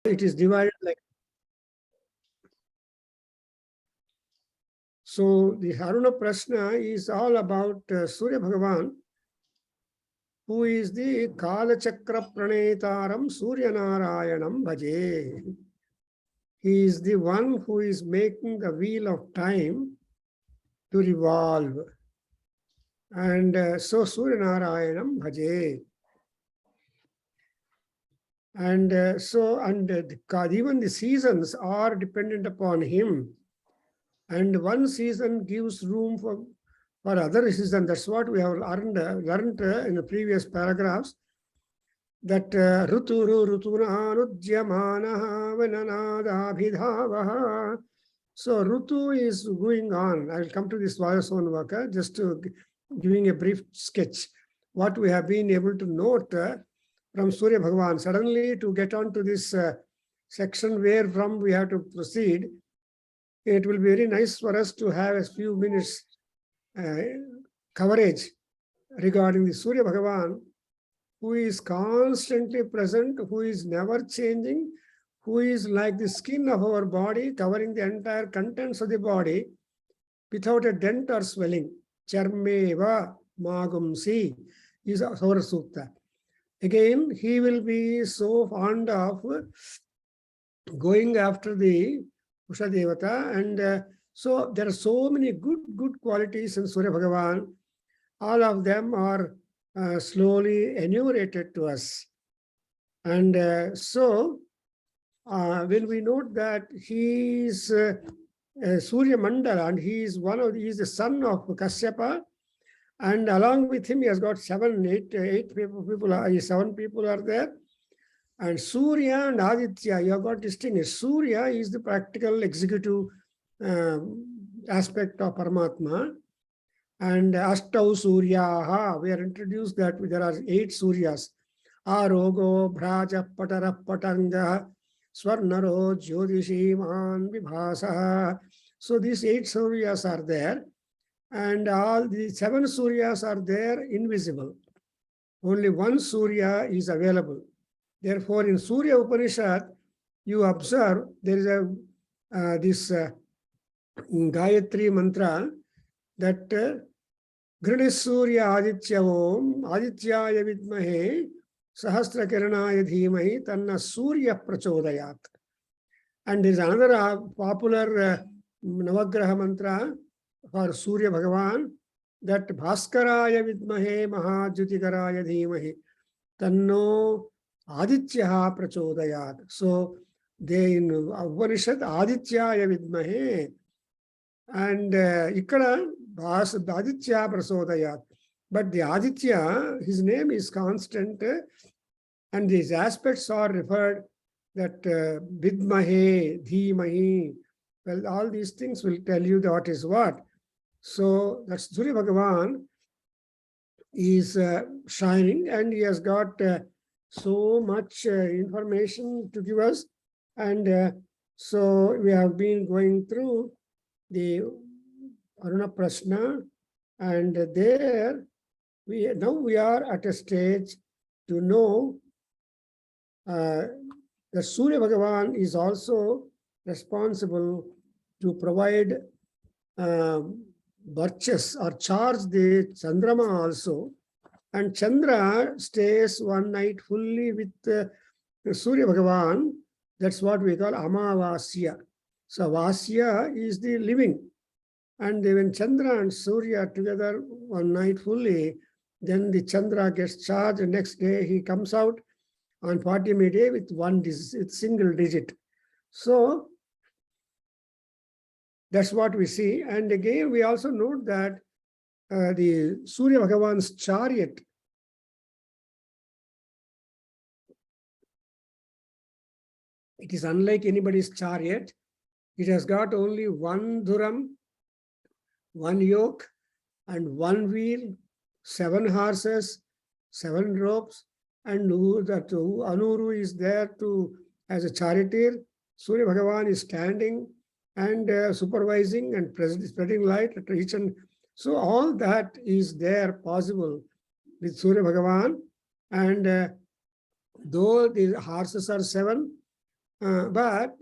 It is divided like. So the Aruna Prashna is all about Surya Bhagavan, who is the Kala Chakra Pranetaram Surya Narayanam Bhaje. He is the one who is making the wheel of time to revolve. And so Surya Narayanam Bhaje. And even the seasons are dependent upon him. And one season gives room for other season. That's what we have learned in the previous paragraphs. That Ruturu Rutuna Anujyamanaha Vananadabhidhavaha. So Rutu is going on. I will come to this Vayasonvaka, just to giving a brief sketch. What we have been able to note from Surya Bhagavan. Suddenly to get on to this section where from we have to proceed, it will be very nice for us to have a few minutes coverage regarding the Surya Bhagavan, who is constantly present, who is never changing, who is like the skin of our body, covering the entire contents of the body without a dent or swelling. Charmeva magumsi is Saura Sukta. Again, he will be so fond of going after the Usha Devata, and so there are so many good qualities in Surya Bhagavan. All of them are slowly enumerated to us. And when we note that he is Surya Mandala, and he is the son of Kashyapa, and along with him he has got seven people are there. And Surya and Aditya, you have got distinguished. Surya is the practical executive aspect of Paramatma. And Ashtau Suryaha, we are introduced that there are 8 Suryas. Arogo, Bhraja, Patara, Patanga, Swarnaro, Jyodishiman, Vibhasa. So these 8 Suryas are there. And all the 7 Suryas are there invisible. Only one Surya is available. Therefore, in Surya Upanishad, you observe there is this Gayatri mantra that Grinis Surya Aditya Om Adityaya Vidmahe Sahasra Kiranaya Dhimahi Tanna Surya Prachodayat. And there is another popular Navagraha mantra for Surya Bhagavan, that Bhaskaraya Vidmahe Mahajyutikaraya Dhimahi Tanno Adityaha Prachodayat. So they in Upanishad Adityaya Vidmahe, and Ikkada Aditya Prachodayat. But the Aditya, his name is constant, and these aspects are referred that Vidmahe, Dhimahi. Well, all these things will tell you what is what. So that's Surya Bhagavan is shining, and he has got so much information to give us. And so we have been going through the Aruna Prashna, and there now we are at a stage to know that Surya Bhagavan is also responsible to provide Varchas or charge the Chandrama also. And Chandra stays one night fully with Surya Bhagavan. That's what we call Amavasya. So Vasya is the living. And when Chandra and Surya together one night fully, then the Chandra gets charged. The next day he comes out on 40th day with single digit. So that's what we see. And again, we also note that the Surya Bhagavan's chariot, it is unlike anybody's chariot. It has got only one dhuram, one yoke, and one wheel, 7 horses, 7 ropes, and Anuru is there as a charioteer. Surya Bhagavan is standing and supervising and spreading light at each and so all that is there possible with Surya Bhagavan. And though the horses are 7, But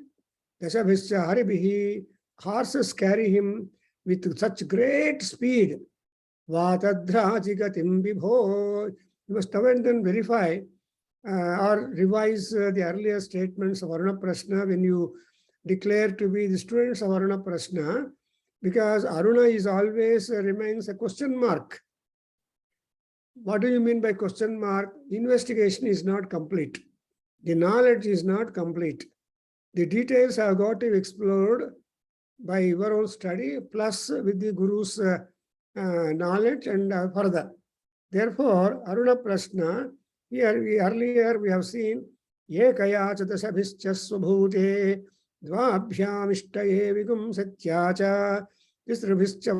Dashabhischa Haribihi, horses carry him with such great speed. Vatadrajigatim Vibho. You must now and then verify or revise the earlier statements of Aruna Prashna when you declare to be the students of Aruna Prashna, because Aruna is always remains a question mark. What do you mean by question mark? Investigation is not complete. The knowledge is not complete. The details have got to be explored by your own study plus with the Guru's knowledge and further. Therefore, Aruna Prashna, earlier we have seen Ekaya Chadasabhischa Swabhute Dvabhyam Ishtaye Vigum Satyacha Tisrabhischa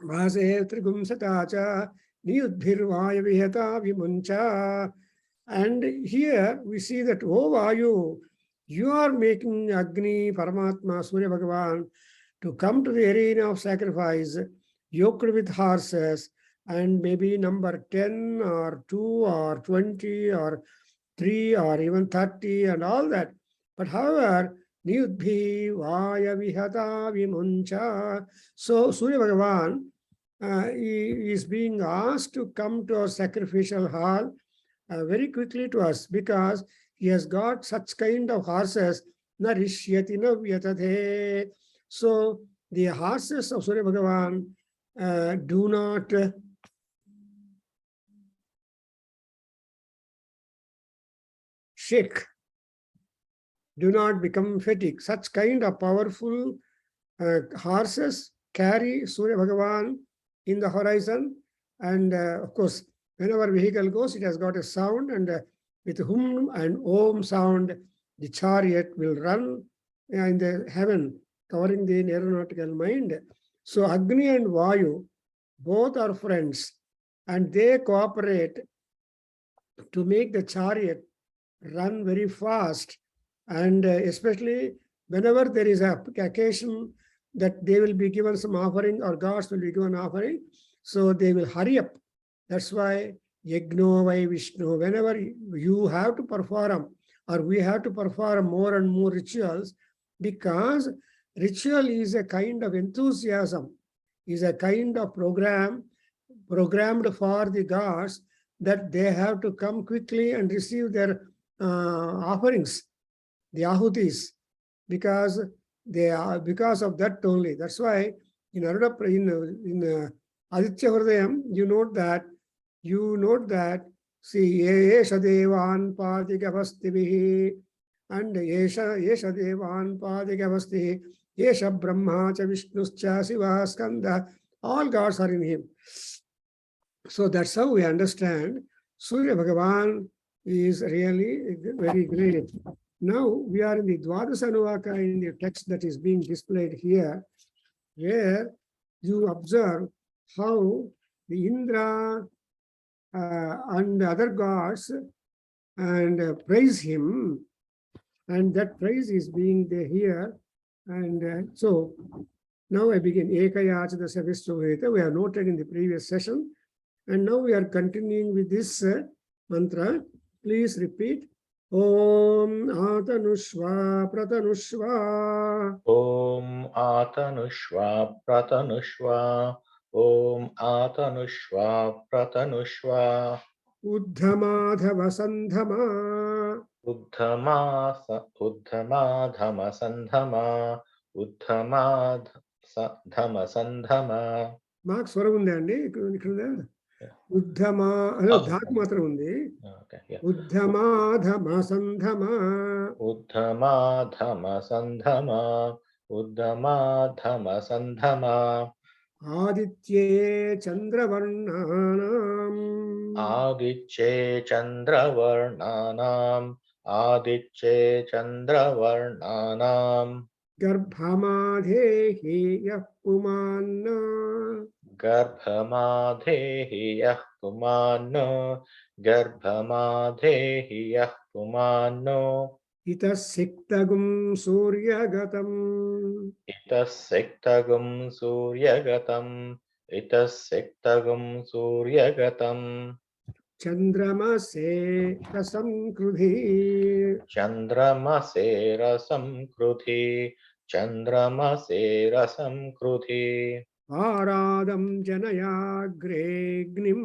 Vase Trigum Satacha Niyudbhirvaya Vihata Vimuncha. And here we see that, oh Vayu, you are making Agni, Paramatma, Surya Bhagavan to come to the arena of sacrifice, yoked with horses, and maybe number 10 or 2 or 20 or 3 or even 30 and all that. But however, Niyudbhi Vaya Vihata Vimuncha. So Surya Bhagavan he is being asked to come to our sacrificial hall very quickly to us, because he has got such kind of horses. Narishyati na vyatadhe. So the horses of Surya Bhagavan do not shake, do not become fatigue. Such kind of powerful horses carry Surya Bhagavan in the horizon. And of course, whenever vehicle goes, it has got a sound, and with hum and om sound, the chariot will run in the heaven, covering the aeronautical mind. So Agni and Vayu, both are friends, and they cooperate to make the chariot run very fast. And especially whenever there is a occasion that they will be given some offering, or gods will be given offering, so they will hurry up. That's why Yagno Vai Vishnu, whenever you have to perform, or we have to perform more and more rituals, because ritual is a kind of enthusiasm, is a kind of programmed for the gods, that they have to come quickly and receive their offerings, the ahutis, because they are, because of that only. That's why in Aditya Hridayam, you note that, see, Yesha Devan Padigavastivihi, and Yesha Devan Padigavastihi, Yesha Brahma Cha Vishnuscha Siva Skanda, all gods are in him. So that's how we understand Surya Bhagavan is really very great. Now we are in the Dwadasa Anuvaka, in the text that is being displayed here, where you observe how the Indra and other gods and praise him, and that praise is being there here. And so now I begin. Ekayachada Savistuheta, we have noted in the previous session, and now we are continuing with this mantra. Please repeat. Om Atanushva Pratanushva. Om Atanushva Pratanushva. Om Atanushva Pratanushva. Uddhamadhava Sandhama. Uddhamadhama Sandhama. Uddhamadhama Sandhama. Mark Swaram undi andi ikkada. Uddhama ano dhaku matram undi. Uddhamadhama Sandhama. Uddhamadhama Sandhama. Uddhamadhama Sandhama. Aditye Chandravarnanam. Aditye Chandravarnanam. Aditye Chandravarnanam. Garbhamadhehi yah pumanna. Garbhamadhehi yah pumanno. Garbhamadhehi yah pumanno. Itassiktagum suryagatam. Itassiktagum suryagatam. Itassiktagum suryagatam. Chandramase rasam krudhi. Chandramase rasam krudhi. Chandramase rasam krudhi. Varadam janayagregnim.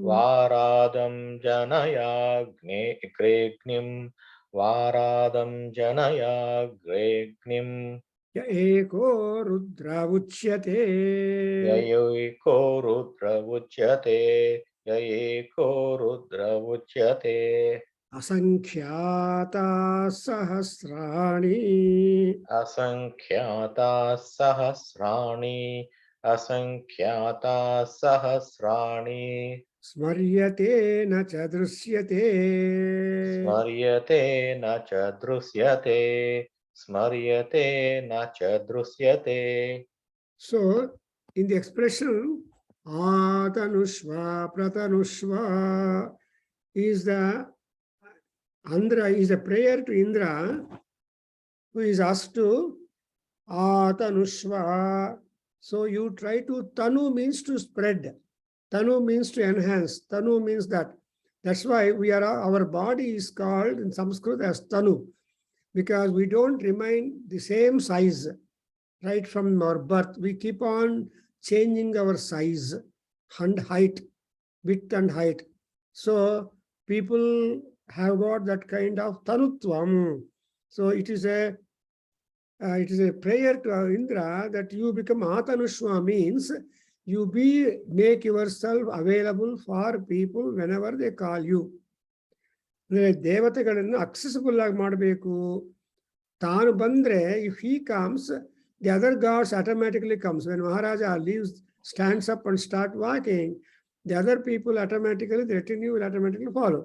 Varadam janayagregnim. Varadam janayagregnim. Ya eko rudra uchyate. Yayiko rudra uchyate. Yayiko rudra uchyate. Asankhyata sahasrani. Asankhyata sahasrani. Asankhyata sahasrani. Smaryate na cha drishyate. Smaryate na cha drusyate. Smaryate na cha drusyate. So, in the expression Atanushva, Pratanushva is the Andra is a prayer to Indra, who is asked to Atanushva. So you try to, Tanu means to spread, Tanu means to enhance, Tanu means that. That's why our body is called in Sanskrit as Tanu, because we don't remain the same size right from our birth. We keep on changing our size and height, width and height. So people have got that kind of tanutvam. So it is a prayer to Indra that you become Atanushva, means you make yourself available for people whenever they call you. ದೇವತೆಗಳನ್ನು accessible ಆಗಿ ಮಾಡಬೇಕು. ತಾನು ಬಂದ್ರೆ, if he comes, the other gods automatically comes. When Maharaja stands up and start walking, the other people automatically, the retinue will automatically follow.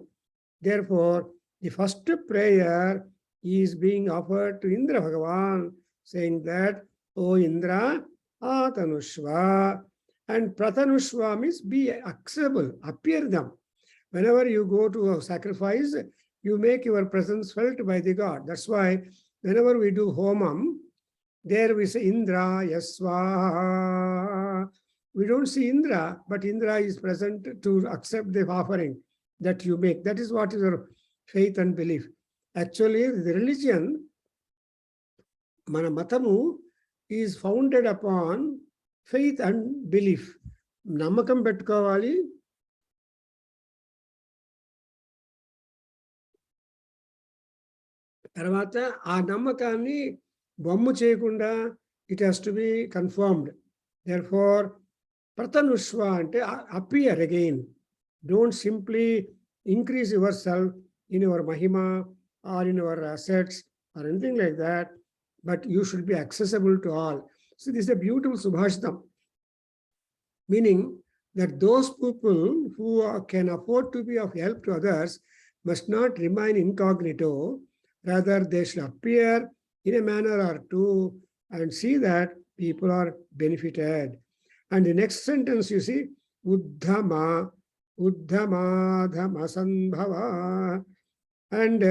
Therefore, the first prayer is being offered to Indra Bhagavan, saying that, O Indra, Atanushva, and Pratanushva means be accessible, appear them. Whenever you go to a sacrifice, you make your presence felt by the god. That's why whenever we do homam, there we say Indra Yasvaha. We don't see Indra, but Indra is present to accept the offering that you make. That is what is your faith and belief. Actually, the religion, mana matamu, is founded upon faith and belief. Namakam pettukovali. తర్వాత ఆ నమ్మకాన్ని బొమ్మ చేయకుండా it has to be confirmed. Therefore, Pratanushva ante appear again. Don't simply increase yourself in your mahima or in your assets or anything like that, but you should be accessible to all. So this is a beautiful subhashitam, meaning that those people who can afford to be of help to others must not remain incognito. Rather, they should appear in a manner or two and see that people are benefited. And the next sentence, you see, Uddhama, Uddhamadhama Sambhava. And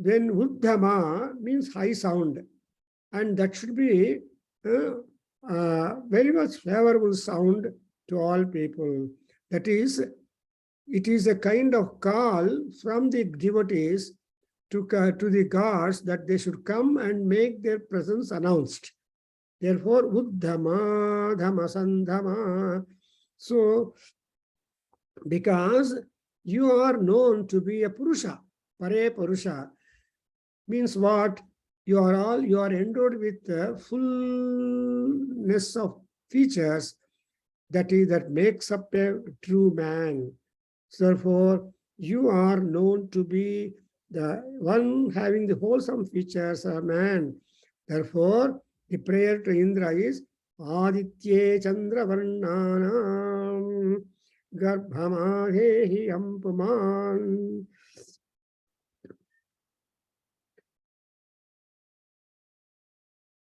then Uddhama means high sound. And that should be very much favorable sound to all people. That is, it is a kind of call from the devotees to the gods that they should come and make their presence announced. Therefore, Uddhama, Dhamma, Sandhama. So, because you are known to be a Purusha, Pare Purusha, means what? You are endowed with the fullness of features that makes up a true man. So therefore, you are known to be the one having the wholesome features of man. Therefore, the prayer to Indra is Aditye Chandra Varnanam Garbhamadehi Ampuman.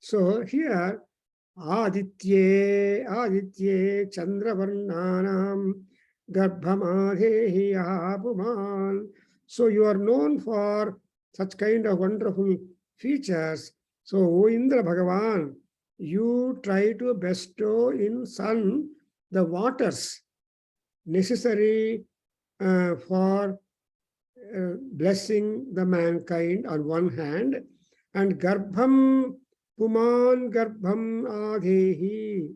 So here, Aditye Chandra Varnanam Garbhamadehi Apuman. So you are known for such kind of wonderful features. So, O Indra Bhagavan, you try to bestow in sun the waters necessary for blessing the mankind on one hand, and Garbham Puman Garbham Adhehi.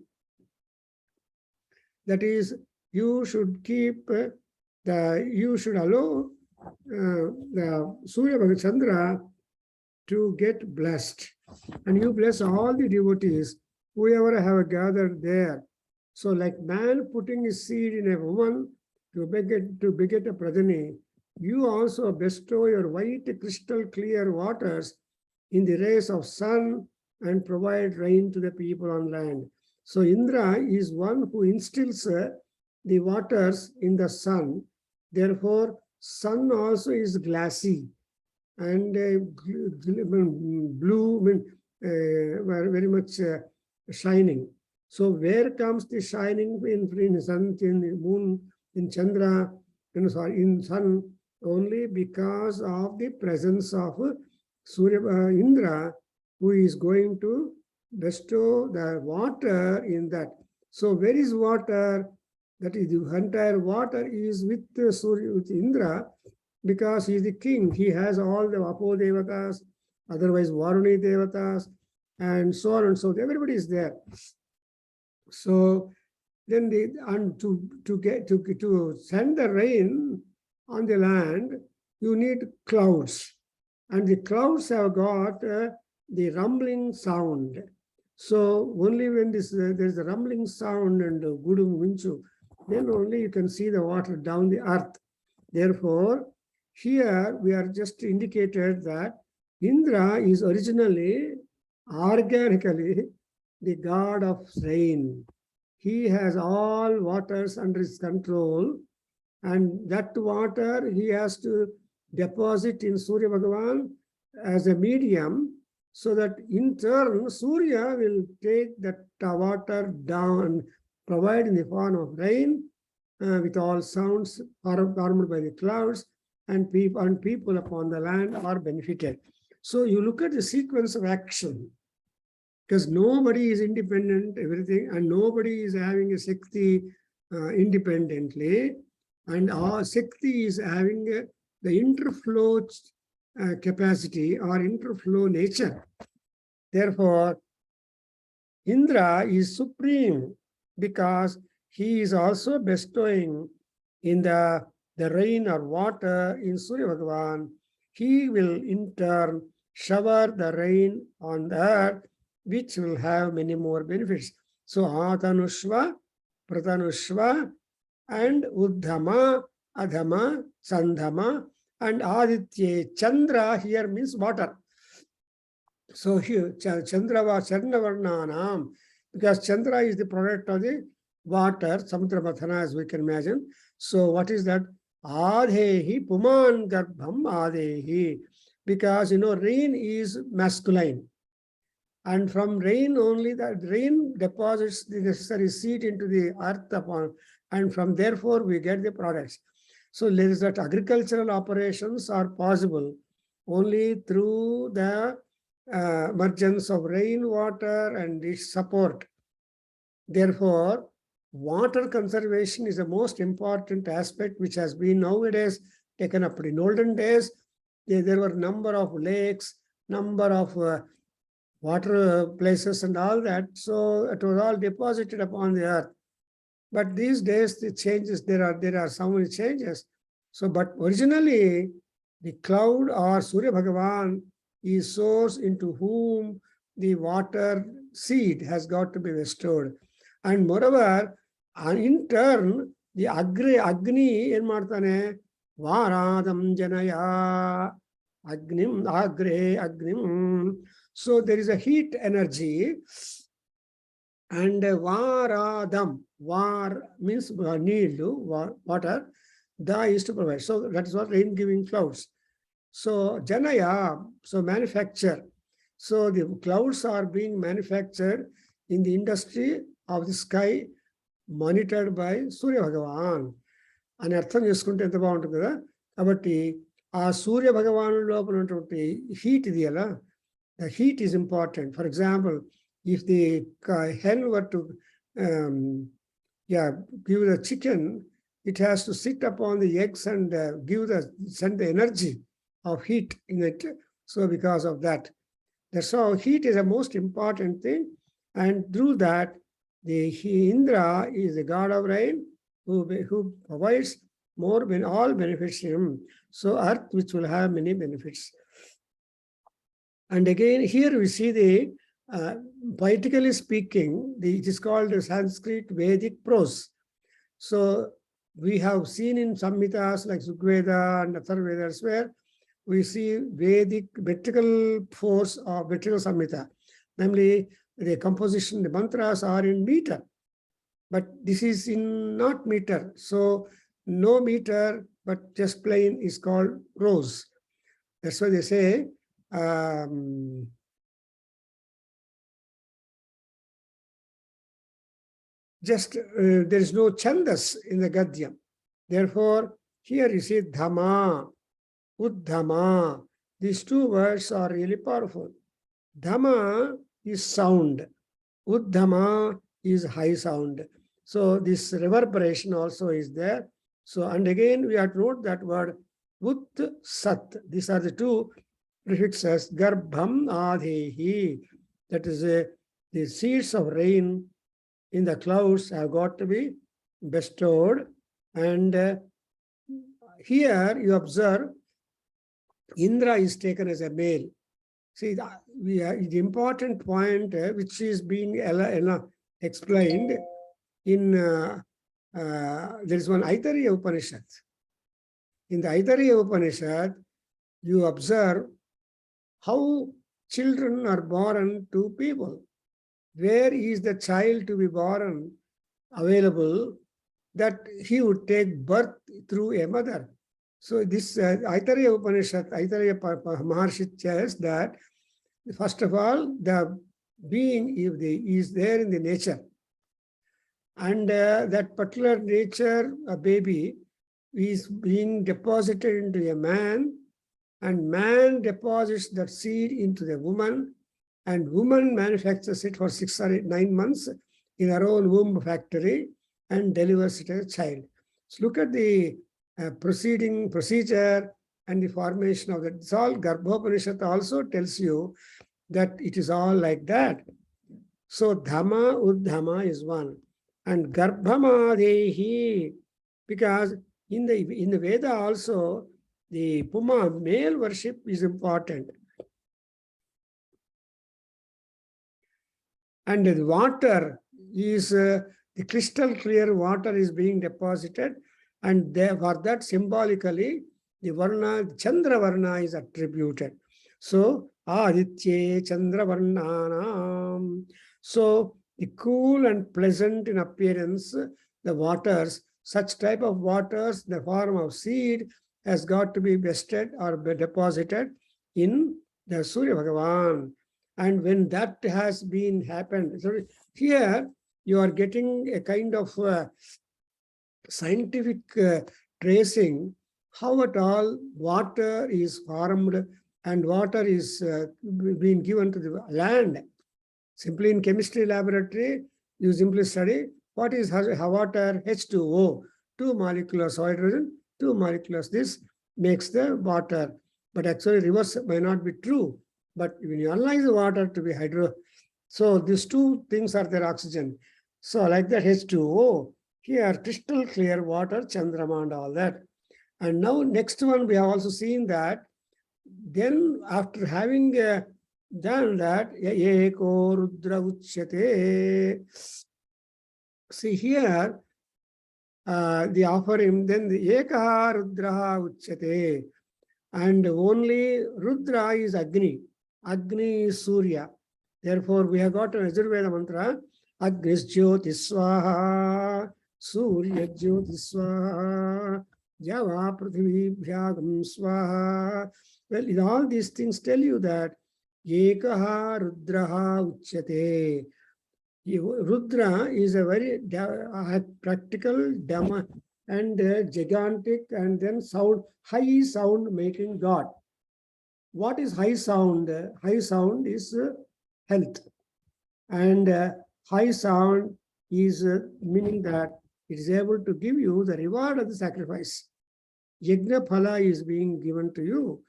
That is, you should keep you should allow the Surya Bhagachandra to get blessed. And you bless all the devotees, whoever have gathered there. So like man putting his seed in a woman to beget a progeny, you also bestow your white crystal clear waters in the rays of sun and provide rain to the people on land. So Indra is one who instills the waters in the sun. Therefore, sun also is glassy and blue, very much shining. So where comes the shining in sun, in the moon, in Chandra, in sun? Only because of the presence of Surya Indra, who is going to bestow the water in that. So where is water? That is, the entire water is with Surya, with Indra, because he is the king. He has all the Apo Devatas, otherwise Varuni Devatas, and so on and so forth. Everybody is there. So then to send the rain on the land, you need clouds. And the clouds have got the rumbling sound. So only when there's a rumbling sound and gudum vinchu, then only you can see the water down the earth. Therefore, here we are just indicated that Indra is originally, organically, the god of rain. He has all waters under his control, and that water he has to deposit in Surya Bhagavan as a medium, so that in turn Surya will take that water down and provide in the form of rain with all sounds formed by the clouds, and people upon the land are benefited. So you look at the sequence of action, because nobody is independent, everything, and nobody is having a Shakti independently, and our Shakti is having the interflow capacity or interflow nature. Therefore, Indra is supreme because he is also bestowing in the rain or water in Surya Bhagavan. He will in turn shower the rain on the earth, which will have many more benefits. So Atanushva, Pratanushva, and Uddhama, Adhama, Chandama, and Aditya. Chandra here means water. So here Chandravarnanam, because Chandra is the product of the water, Samudra Mathana, as we can imagine. So what is that? Adhehi Puman Garbham Adhehi. Because rain is masculine. And from rain only, that rain deposits the necessary seed into the earth upon, and from therefore we get the products. So there is that agricultural operations are possible only through the emergence of rainwater and its support. Therefore, water conservation is the most important aspect which has been nowadays taken up. In olden days, there were number of lakes, number of water places and all that. So it was all deposited upon the earth. But these days, the changes, there are so many changes. So, but originally, the cloud or Surya Bhagavan is source into whom the water seed has got to be bestowed. And moreover, in turn, the Agni en martane Varadam Janaya Agnim Agre Agnim. So there is a heat energy, and Varadam, Var means need, water, Da is to provide. So that is what rain giving clouds. So Janaya, so manufacture. So the clouds are being manufactured in the industry of the sky, monitored by Surya Bhagavan. అని అర్థం చేసుకుంటే ఎంత బాగుంటుంది కదా. కాబట్టి ఆ సూర్య భగవాను లోపల ఉన్నటువంటి హీట్ ఇది ఎలా, the heat is important. For example, if the hen were to give the chicken, it has to sit upon the eggs and send the energy of heat in it. So because of that, so heat is the most important thing, and through that, Indra is the god of rain who provides more when all benefits him. So earth, which will have many benefits. And again, here we see the poetically speaking, it is called the Sanskrit Vedic prose. So we have seen in Samhitas like Sugveda and other Vedas where we see Vedic metrical force of metrical Samhita. Namely, the composition, the mantras are in meter, but this is in not meter. So no meter, but just plain is called prose. That's why they say, there is no chandas in the Gadyam. Therefore, here you see Dhamma, Uddhama. These two words are really powerful. Dhamma is sound. Uddhama is high sound. So this reverberation also is there. So, and again, we have to note that word Ut, Sat. These are the two prefixes. Garbham Adhehi. That is the seeds of rain in the clouds have got to be bestowed. And here you observe Indra is taken as a male. See, the important point which is being explained in there is one Aitariya Upanishad. In the Aitariya Upanishad, you observe how children are born to people. Where is the child to be born available that he would take birth through a mother? So this Aitariya Upanishad, Aitariya Maharshi tells that, first of all, the being is there in the nature. And that particular nature, a baby, is being deposited into a man, and man deposits that seed into the woman, and woman manufactures it for 6 or 9 months in her own womb factory and delivers it as a child. So look at the procedure and the formation of that. It's all Garbhopanishad also tells you that it is all like that. So Dhamma, Uddhama is one. And Garbhamadehi, because in the Veda also, the Puma, male worship is important. And the water is, the crystal clear water is being deposited, and for that symbolically, the Varna, Chandra Varna is attributed. So, Aditye Chandra Varnanam. So, the cool and pleasant in appearance, the waters, such type of waters, the form of seed, has got to be vested or be deposited in the Surya Bhagavan. And when that has been happened, so here you are getting a kind of scientific tracing how at all water is formed and water is being given to the land. Simply in chemistry laboratory, you simply study what is water, H2O, 2 molecules hydrogen, 2 molecules this makes the water. But actually reverse may not be true. But when you analyze the water to be hydro, so these two things are their oxygen. So like that H2O, here crystal clear water, Chandrama and all that. And now next one we have also seen that then after having done that, Eko Rudra Uchyate. See here, the offering, then the Ekaha Rudraha Uchyate. And only Rudra is Agni. Agni is Surya. Therefore, we have got an Ajurveda mantra, Agnis Jyoti Swaha, Surya Jyoti Swaha, Java Prithvi Bhyagam Swaha. Well, in all these things tell you that Ekaha Rudraha Uchyate. Rudra is a very practical, and gigantic, and then sound, high sound making God. What is high sound? High sound is health. And high sound is meaning that it is able to give you the reward of the sacrifice. Yajna phala is being given to you.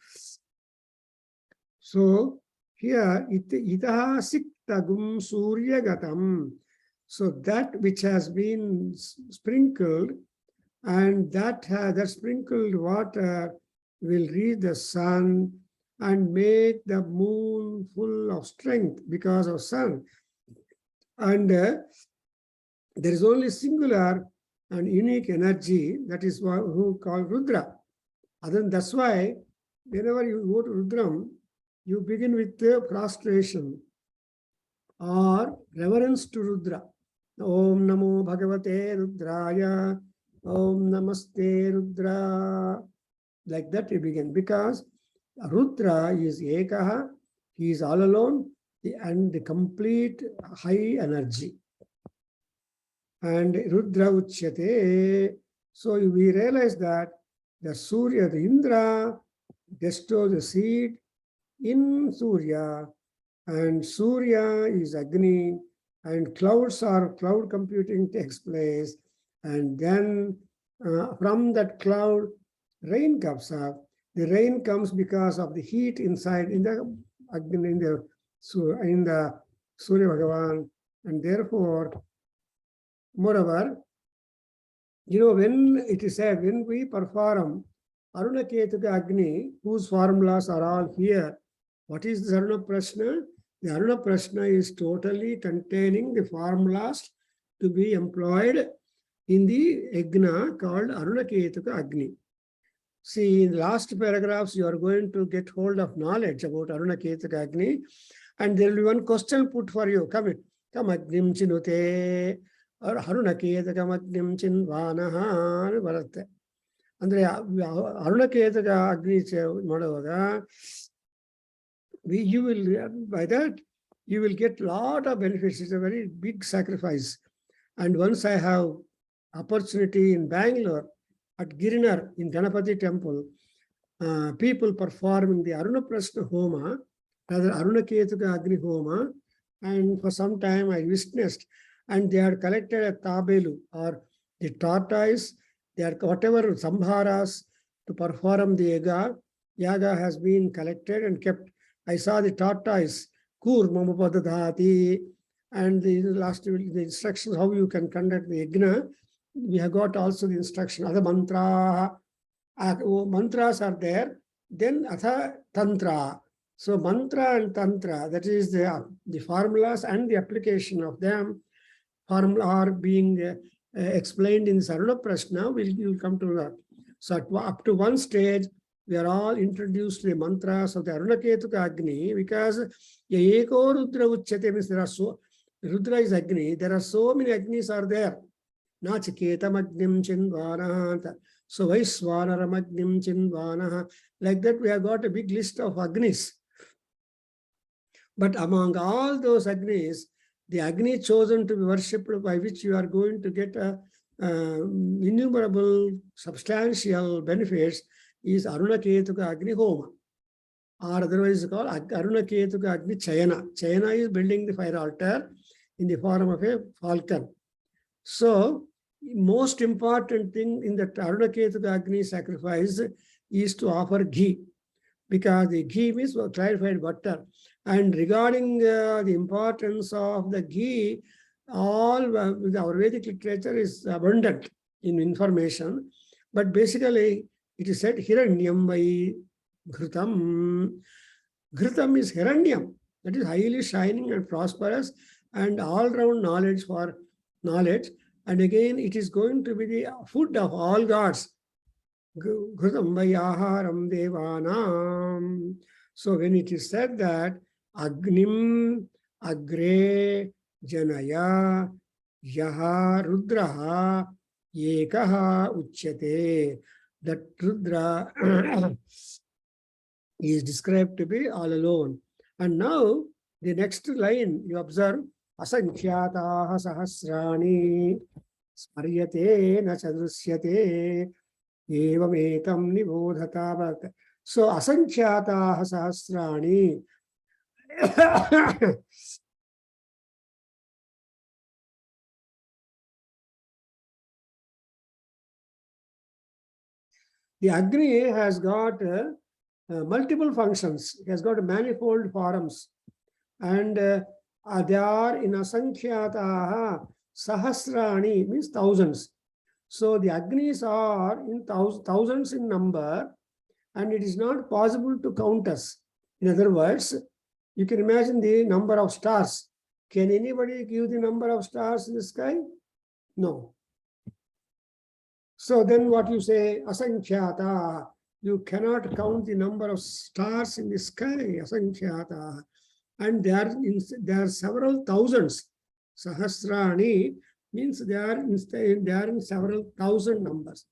So here, itaha siktagum suryagatam. So that which has been sprinkled, and that sprinkled water will reach the sun and make the moon full of strength because of sun. And there is only singular and unique energy, that is who called Rudra. That's why whenever you go to Rudram, you begin with the prostration or reverence to Rudra. Om Namo Bhagavate Rudraya, Om Namaste Rudra. Like that you begin, because Rudra is Ekaha, he is all alone, and the complete high energy. And Rudra Uchyate. So we realize that the Surya, the Indra, bestows the seed in Surya, and Surya is Agni, and cloud computing takes place, and then from that cloud, rain comes up. The rain comes because of the heat inside in the Agni, in the Surya Bhagavan, and therefore, moreover, when it is said, when we perform Aruna Ketuka Agni, whose formulas are all here, what is the Aruna Prashna? The Aruna Prashna is totally containing the formulas to be employed in the Yajna called Aruna Ketuka Agni. See, in the last paragraphs, you are going to get hold of knowledge about Aruna Ketuka Agni, and there will be one question put for you. Come in. Come Agnim Chinute, or Aruna Ketuka Agnim Chinvanaha, Bharat. Andre Aruna Ketuka Agni Madavaga. By that, you will get a lot of benefits. It's a very big sacrifice. And once I have opportunity in Bangalore, at Girinar in Ganapati temple, people performing the Aruna Prashna Homa, rather Aruna Ketuka Agni Homa, and for some time I witnessed, and they had collected a tabelu or the tortoise, they are whatever sambharas to perform the yaga has been collected and kept. I saw the tortoise, Kur Mamapadadhati, and the instructions how you can conduct the yajna. We have got also the instruction, other mantras are there, then atha tantra. So mantra and tantra, that is the formulas and the application of them are being explained in Aruna Prashna. We'll come to that. So up to one stage, we are all introduced to the mantras of the Aruna Ketuka Agni, because Eko Rudra Uchyate means there are Rudra is Agni, there are so many Agnis are there. Nachiketam Agnim Chinvanaha, so Vaiswanaram Agnim Chinvanaha. Like that, we have got a big list of Agnis. But among all those Agnis, the Agni chosen to be worshipped, by which you are going to get innumerable substantial benefits, is Aruna Ketuka Agni Homa, or otherwise called Aruna Ketuka Agni Chayana. Chayana is building the fire altar in the form of a falcon. So, most important thing in the Aruna Ketuka Agni sacrifice is to offer ghee, because the ghee means clarified butter. And regarding the importance of the ghee, all our Vedic literature is abundant in information, but basically it is said Hiranyam by Ghritam. Ghritam is Hiranyam, that is highly shining and prosperous and all-round knowledge for knowledge. And again, it is going to be the food of all gods. Ghritam by Aharam Devanam. So when it is said that Agnim Agre Janaya Yaha Rudraha Ekaha Uchyate, that Rudra is described to be all alone. And now the next line you observe, Asankhyataha Sahasrani Smaryate na Chadrusyate Evametam Nibodhata. So Asankhyataha Sahasrani The Agni has got multiple functions. It has got manifold forms. And they are in asankhyataha, sahasrani means thousands. So the Agnis are in thousands in number, and it is not possible to count us. In other words, you can imagine the number of stars. Can anybody give the number of stars in the sky? No. So then what you say, asankhyata, you cannot count the number of stars in the sky, asankhyata. And there are several thousands. Sahasrani means they are in several thousand numbers.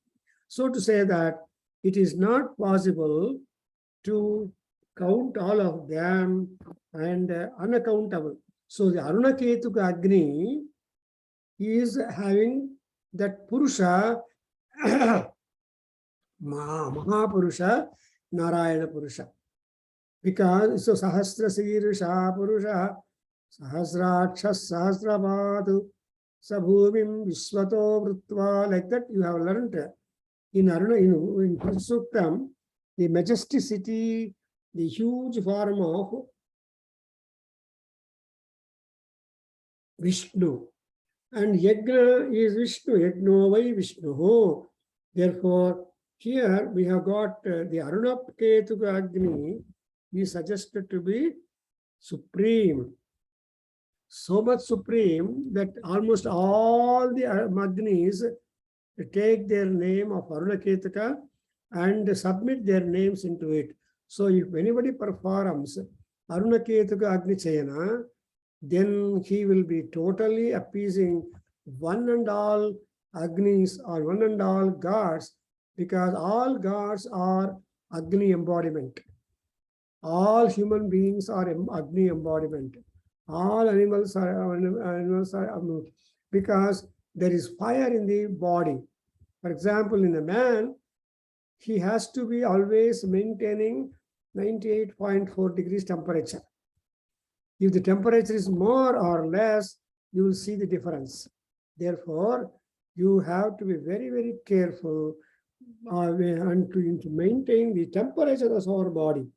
So to say that it is not possible to count all of them and unaccountable. So the Aruna Ketuka Agni is having that Purusha, Mahapurusha, Narayana Purusha. Because so Sahasra Sirsha Purusha, Sahasrakshas Sahasrapadu, Sabhumim Vishwato Vrutva, like that you have learned in Aruna, in Suktam, the majesticity, the huge form of Vishnu. And Yajna is Vishnu, Yajno vai Vishnu. Therefore, here we have got the Aruna Ketuka Agni is suggested to be supreme. So much supreme that almost all the Agnis take their name of Aruna Ketuka and submit their names into it. So if anybody performs Aruna Ketuka Agni Chayana, then he will be totally appeasing one and all Agnis or one and all gods, because all gods are Agni embodiment. All human beings are Agni embodiment. All animals are because there is fire in the body. For example, in a man, he has to be always maintaining 98.4 degrees temperature. If the temperature is more or less, you will see the difference. Therefore, you have to be very, very careful and to maintain the temperature of our body.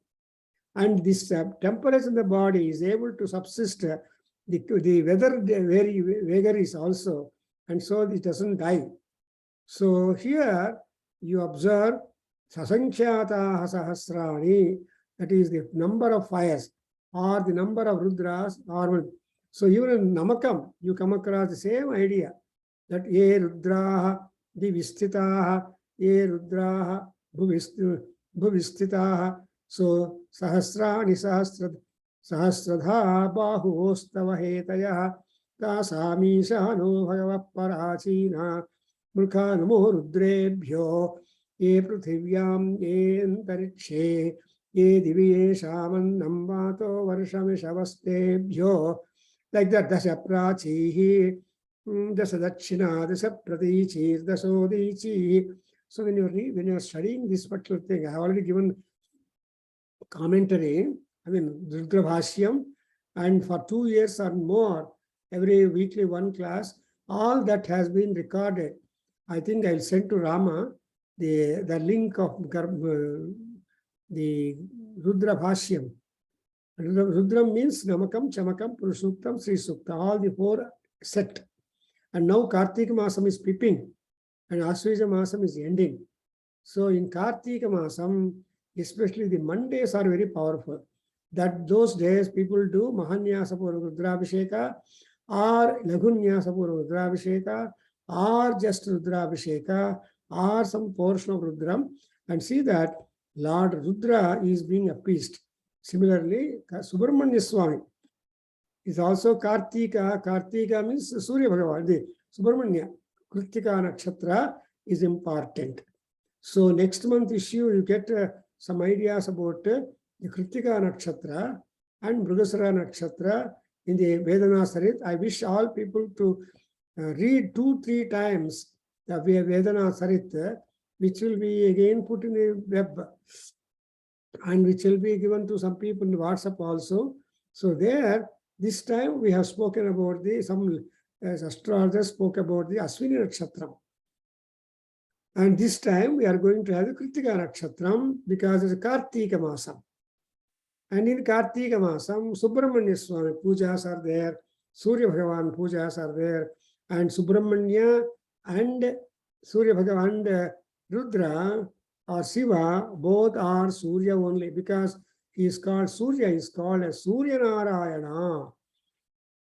And this temperature in the body is able to subsist the weather very vagaries also, and so it doesn't die. So here you observe sasankhyata sahasrani, that is the number of fires or the number of rudras. Or so even in Namakam, you come across the same idea that ye rudraha divistitaha, ye rudraha bhuvistitaha. So sahasrani sahasradha bahustava hetaya tasamisha no bhagava parachina murkha namo rudrebhyo ye pruthivyam ye antarikshe ye divye shamannam vato varshamishavastebhyo. Like that, dasha prachihi, dasha dakshina, dasha pratichi, dasodichi. So when you are studying this particular thing, I have already given commentary, Rudra Bhashyam, and for 2 years or more, every weekly one class, all that has been recorded. I think I'll send to Rama the link of the Rudra Bhashyam. Rudra means Namakam, Chamakam, Purushuktam, Sri Sukta, all the 4 set. And now Kartika Masam is peeping, and Aswija Masam is ending. So in Kartika Masam, especially the Mondays are very powerful. That those days people do Mahanyasa Purva Rudrabhisheka or Lagunyasa Purva Rudrabhisheka or just Rudrabhisheka or some portion of Rudram, and see that Lord Rudra is being appeased. Similarly, Subramanya Swami is also Kartika. Kartika means Surya Bhagavan. The Subramanya Kritika Nakshatra is important. So next month issue, you get some ideas about the Kritika Nakshatra and Mrugasara Nakshatra in the Vedana Sarit. I wish all people to read 2-3 times the Vedana Sarit, which will be again put in the web and which will be given to some people in WhatsApp also. So there, this time we have spoken about some astrologers spoke about the Aswini Nakshatra. And this time we are going to have the Kritika Nakshatram because it's a Kartika Masam. And in Kartika Masam, Subramanya Swami pujas are there, Surya Bhagavan pujas are there, and Subramanya and Surya Bhagavan and Rudra or Shiva, both are Surya only because he is called, Surya is called as Surya Narayana.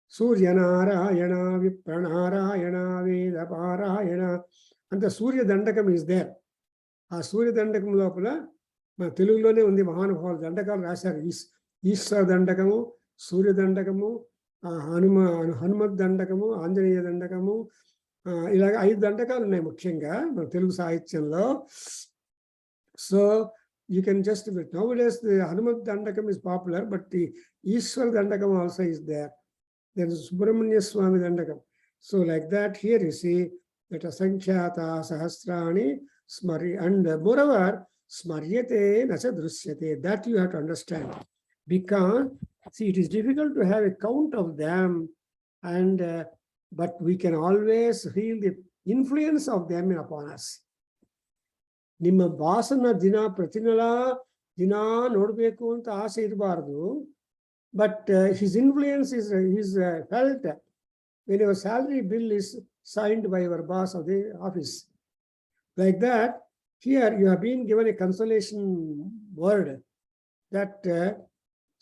Surya Narayana, Vipranarayana, Veda Parayana, and the Surya Dandakam is there. A Surya Dandakam lopala, మన తెలుగులోనే ఉంది, మహానుభావులు దండకాలు రాశారు. ఈశ్వర దండకము, సూర్య దండకము, హనుమత్ దండకము, ఆంజనేయ దండకము, ఇలాగ 5 దండకాలు ఉన్నాయి ముఖ్యంగా మన తెలుగు సాహిత్యంలో. So you can just, nowadays the Hanumat Dandakam is popular, but the Ishwar Dandakam also is there. There is Subramanya Swami Dandakam. So like that, here you see that Asankhyata Sahasrani Smari, and moreover, Smaryate Nacha Drusyate. That you have to understand. Because, see, it is difficult to have a count of them, and but we can always feel the influence of them upon us. ನಿಮ್ಮ ಬಾಸನ ದಿನ ಪ್ರತಿನಲ ದಿನ ನೋಡಬೇಕು ಅಂತ ಆಸೆ ಇರಬಾರ್ದು, but his influence is felt when your salary bill is signed by your boss of the office. Like that, here you have been given a consolation word that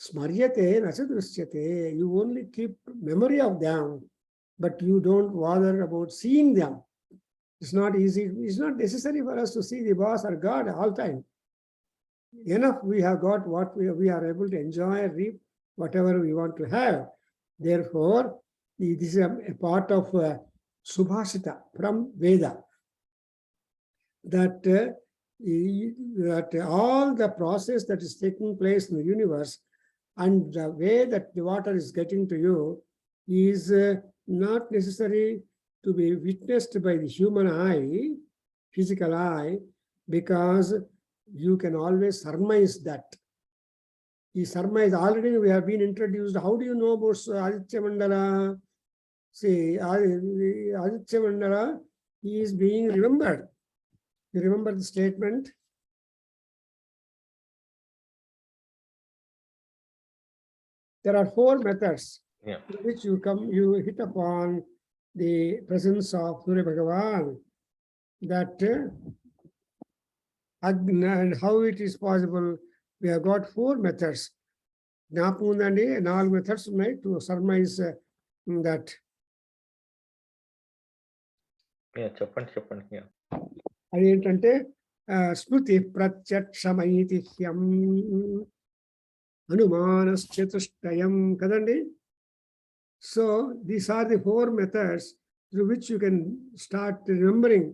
smaryate nasadrusyate. You only keep memory of them, but you don't bother about seeing them. It's not easy. It's not necessary for us to see the boss or God all time. Enough, we have got what we are able to enjoy, reap whatever we want to have. Therefore, this is a part of Subhashita from Veda. That all the process that is taking place in the universe and the way that the water is getting to you is not necessary to be witnessed by the human eye, physical eye, because you can always surmise that. The surmise, already we have been introduced. How do you know about Aditya Mandala? See, Aditya Mandala, he is being remembered. You remember the statement? There are 4 methods in which you hit upon the presence of Surya Bhagavan, that and how it is possible. We have got 4 methods. Napundandi, 4 methods to surmise that. చెప్పండి. అదేంటంటే స్మృతి ప్రత్యక్షమైతిహ్యం అనుమానశ్చతుష్టయం కదండి. So these are the 4 methods through which you can start remembering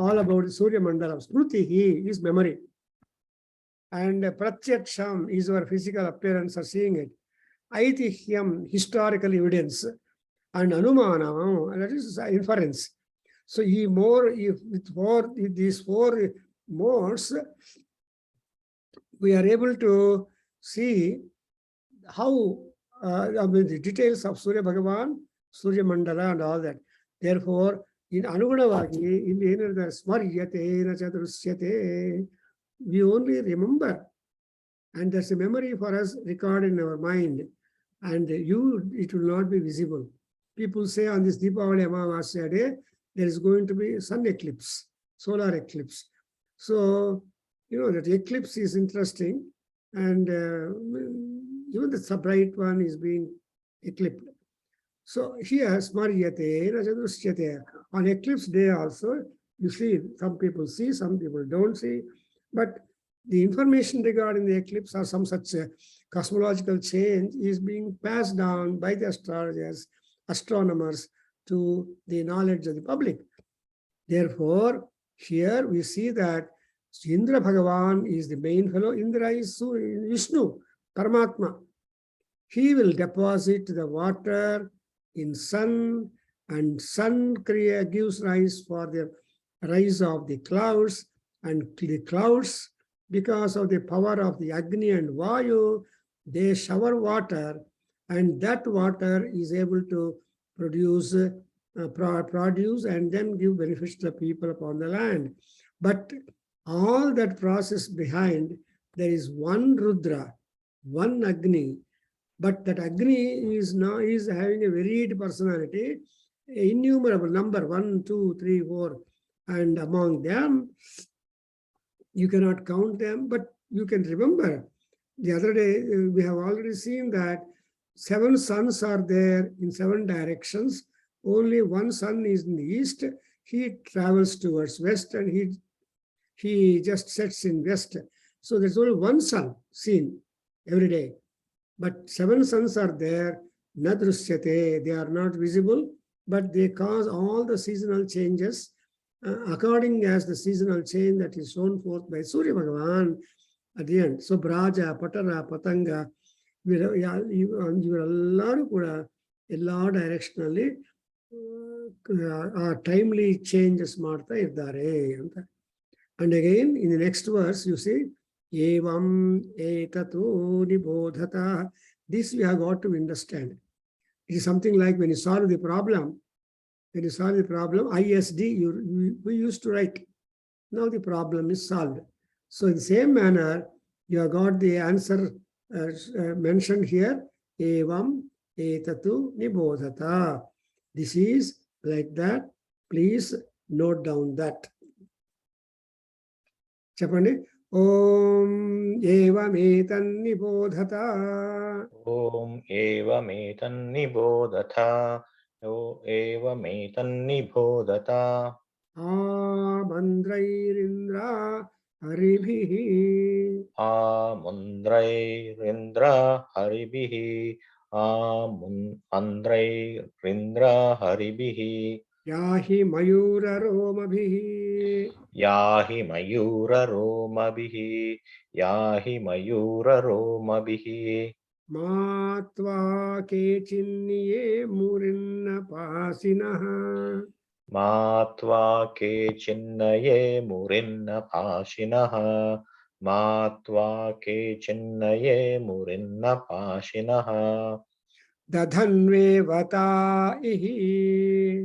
all about Surya Mandala. Smrutihi is memory, and Pratyaksham is our physical appearance or seeing it. Aitihyam, historical evidence, and Anumanam, that is inference. So with these 4 modes, we are able to see how the details of Surya Bhagavan, Surya Mandala, and all that. Therefore, in Anugunavagi, in the Smaryate Nachadrusyate, we only remember, and there's a memory for us recorded in our mind, and it will not be visible. People say on this Deepavali Amavasya day, there is going to be sun eclipse, solar eclipse. So, that eclipse is interesting, and even the bright one is being eclipsed. So here, Smaryate Nachadrusyate. On eclipse day also, you see, some people see, some people don't see, but the information regarding the eclipse or some such cosmological change is being passed down by the astrologers, astronomers, to the knowledge of the public. Therefore, here we see that Indra Bhagavan is the main fellow. Indra is Vishnu, Paramatma. He will deposit the water in sun, and sun gives rise for the rise of the clouds, and the clouds, because of the power of the Agni and Vayu, they shower water, and that water is able to produce produce and then give benefits to the people upon the land. But all that process behind, there is one Rudra, one Agni, but that Agni is having a varied personality, innumerable number, 1, 2, 3, 4, and among them, you cannot count them, but you can remember. The other day, we have already seen that 7 suns are there in 7 directions. Only one sun is in the east. He travels towards west and he just sets in west. So there's only one sun seen every day. But 7 suns are there, nadrusyate, they are not visible, but they cause all the seasonal changes according as the seasonal change that is shown forth by Surya Bhagavan at the end. So Braja, Patara, Patanga, ಇವರೆಲ್ಲರೂ ಕೂಡ ಎಲ್ಲ ಡೈರೆಕ್ಷನಲ್ಲಿ timely changes ಮಾಡ್ತಾ ಇದ್ದಾರೆ ಅಂತ. And again, in the next verse, you see, evam etatu nibodhata. This we have got to understand. It is something like when you solve the problem, ISD, we used to write. Now the problem is solved. So in the same manner, you have got the answer mentioned here, evam etatu nibodhata. This is like that. Please note down that. Chapandi. Om evam etan nibodhata. Om evametan nibodhata. Evametan nibodhata. Amandrairindra haribhihi. Amandrairindra haribihi. Amandrairindra haribihi. Yahi mayura romabhihi. Yahi mayura romabihi. Yahi mayura romabihi. Matva kechinniye murinna pasinaha. Matva kechinnaye murinna pashinaha. Matva kechinnaye murinna pashinaha. Dadhanve vataihi.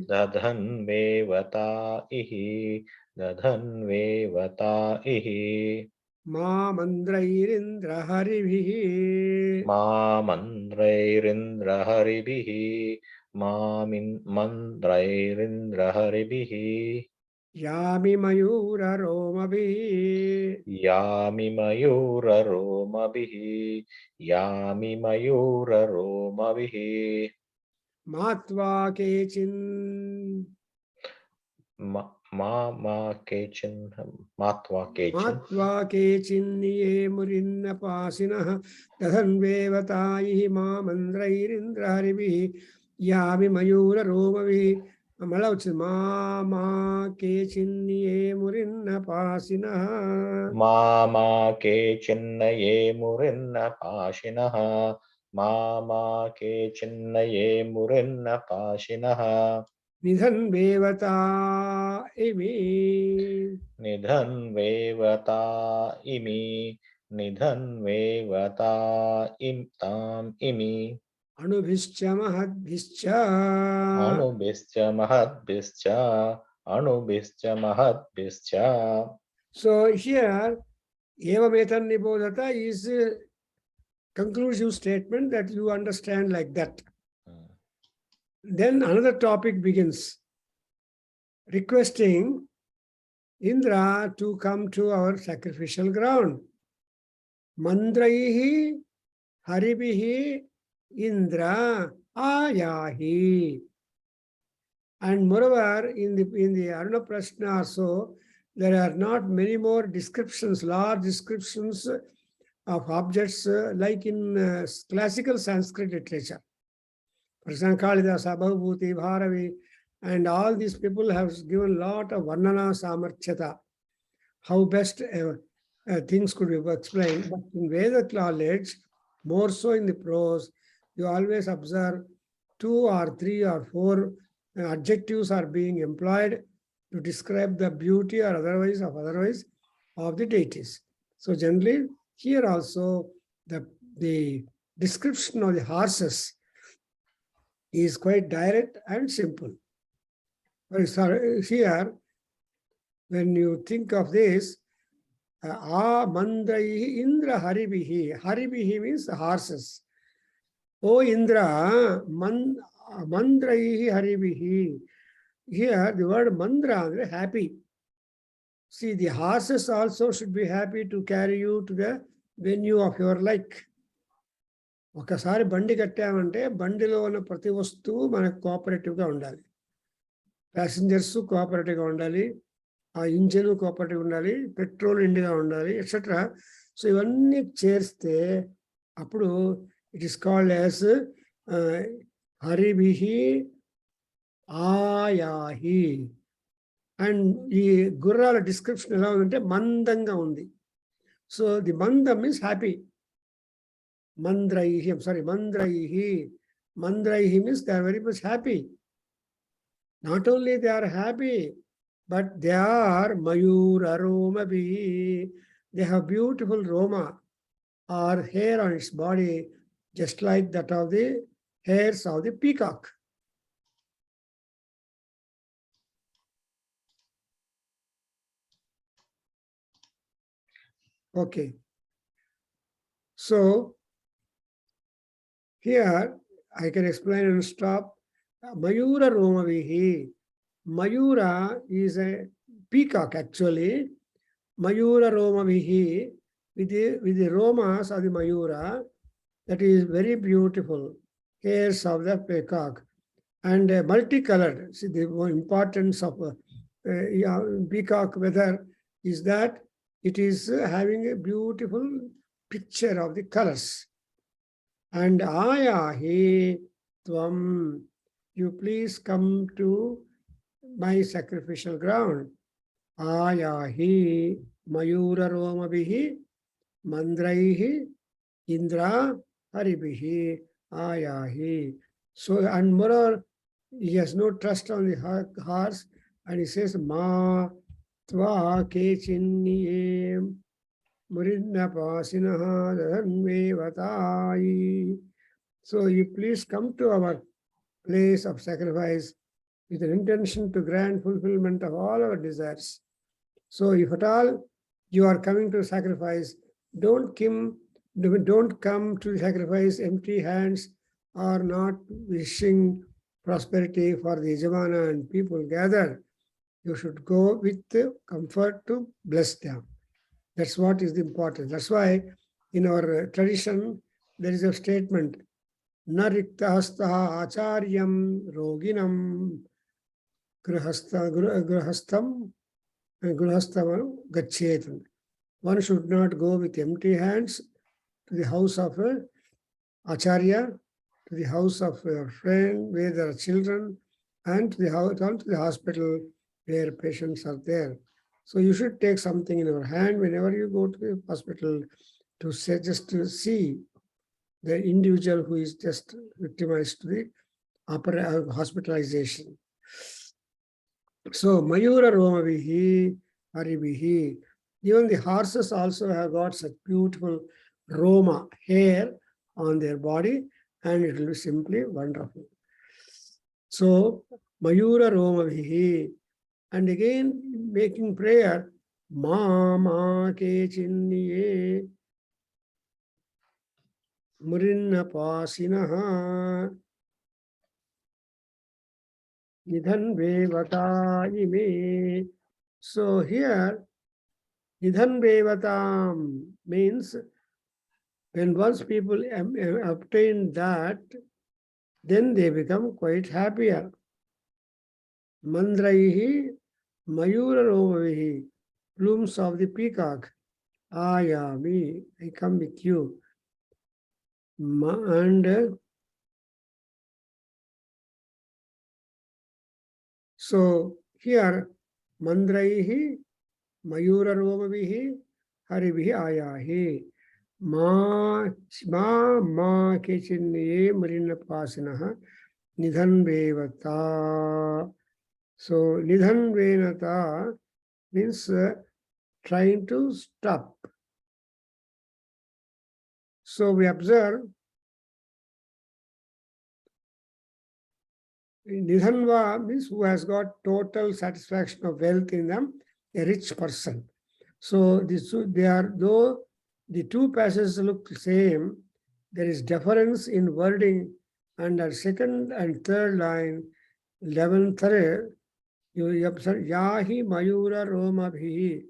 Dadhanve vataihi. Dadhanve vataihi. Mamandrairindra haribhihi. Mamandrairindra haribihi. Mandrairindra haribihi. Yami mayura romabhihi. Yami mayura romabihi. Yami mayura romabihi. Matva kechin. Matva kechin. Matva kechinniye murinna pasinaha. Dadhanve vataihi mamandrairindra haribhihi. Yami mayura romabhihi. మళ్ళా వచ్చింది మా కేచిన్నియే మురిన్న పాసినః. మామా కేచిన్నయే మురిన్న పాశినః. మామా కేచిన్నయే మురిన్న పాశినః. నిధన్వేవతా ఇమి. నిధన్వేవతా ఇమి. నిధన్వేవతా తాం ఇమి. అణుభిశ్చ మహద్భిశ్చ. అణుభిశ్చ మహద్భిశ్చ. అణుభిశ్చ మహద్భిశ్చ. So here, evametan nibodhata is a conclusive statement that you understand like that. Then another topic begins, requesting Indra to come to our sacrificial ground. Mandraihi haribihi Indra ayahi. And moreover, in the Aruna Prashna also, there are not many more descriptions, large descriptions of objects like in classical Sanskrit literature. For example, Kalidasa, Bhavabhuti, Bharavi, and all these people have given a lot of Varnana Samarthyata, how best things could be explained. But in Vedic knowledge, more so in the prose, you always observe 2 or 3 or 4 adjectives are being employed to describe the beauty or otherwise of the deities. So generally, here also the description of the horses is quite direct and simple. Sorry, here, when you think of this, Mandrai Indra Haribihi. Haribihi means horses. O Indra, Mandrai Haribihi. Here, the word mandra, happy. See, the horses also should be happy to carry you to the venue of your like. ఒకసారి బండి కట్టామంటే బండిలో ఉన్న ప్రతి వస్తువు మనకు కోఆపరేటివ్గా ఉండాలి. Passengers కోఆపరేటివ్గా ఉండాలి, ఆ ఇంజిన్ కోఆపరేటివ్ ఉండాలి, పెట్రోల్ ఇండిగా ఉండాలి, ఎట్సెట్రా. సో ఇవన్నీ చేస్తే అప్పుడు ఇట్ ఈస్ కాల్డ్ యాజ్ హరిభిహి ఆయాహి. అండ్ ఈ గుర్రాల డిస్క్రిప్షన్ ఎలా ఉందంటే మందంగా ఉంది. సో ది మందం means happy. Mandraihi, I'm sorry, Mandraihi. Mandraihi means they are very much happy. Not only they are happy, but they are Mayura Romabi. They have beautiful Roma or hair on its body, just like that of the hairs of the peacock. Okay. So, here I can explain and stop. Mayura Romavihi. Mayura is a peacock actually. Mayura Romavihi, with the Romas of the Mayura, that is very beautiful. Hairs of the peacock and multicolored. See, the importance of peacock weather is that it is having a beautiful picture of the colors. And Ayahi Tvam, you please come to my sacrificial ground. Ayahi Mayura Romabihi Mandraihi Indra Haribihi Ayahi. So, and moreover, he has no trust on the horse, and he says, Ma Tva Kechinniyem Murinna Pasinaha Dhanvevatai. So you please come to our place of sacrifice with an intention to grant fulfillment of all our desires. So if at all you are coming to sacrifice, don't come to sacrifice empty hands or not wishing prosperity for the Yajamana and people gathered. You should go with comfort to bless them. That's what is important. That's why in our tradition, there is a statement, Na riktahastaha acharyam roginam grahastam gachet. One should not go with empty hands to the house of acharya, to the house of a friend where there are children, and to the hospital where patients are there. So you should take something in your hand whenever you go to the hospital to say, just to see the individual who is just victimized to the hospitalization. So Mayura Romavihi Haribihi. Even the horses also have got such beautiful Roma hair on their body, and it will be simply wonderful. So Mayura Romavihi. And again, making prayer, Ma ke chinniye murinna pasinaha nidhan vevata ime. So here, nidhan vevatam means when once people obtain that, then they become quite happier. Mandraihi Mayura Romavihi, plumes of the peacock. Ayami, I come with you. And so here, Mandraihi Mayura Romavihi Haribihi Ayahi. Ma Kechinye Marina Pasinaha Nidhan Vevata. So Nidhan Venata means trying to stop. So we observe Nidhanva means who has got total satisfaction of wealth in them, a rich person. So they are, though the two passages look the same, there is difference in wording under second and third line, 11th, you observe, Yahi Mayura Roma Bhi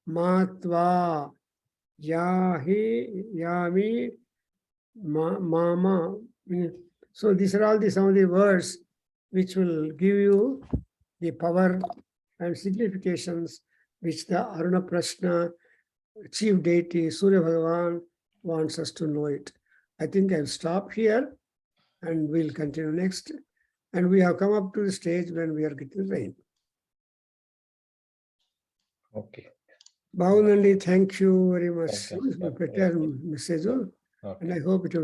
Matva Yahi Yami Mama. So these are all some of the words which will give you the power and significations which the Aruna Prashna chief deity Surya Bhagavan wants us to know it. I think I'll stop here and we'll continue next. And we have come up to the stage when we are getting rain. Okay. Bhavunandi, thank you very much. Thank you. Better message. Okay. And I hope it will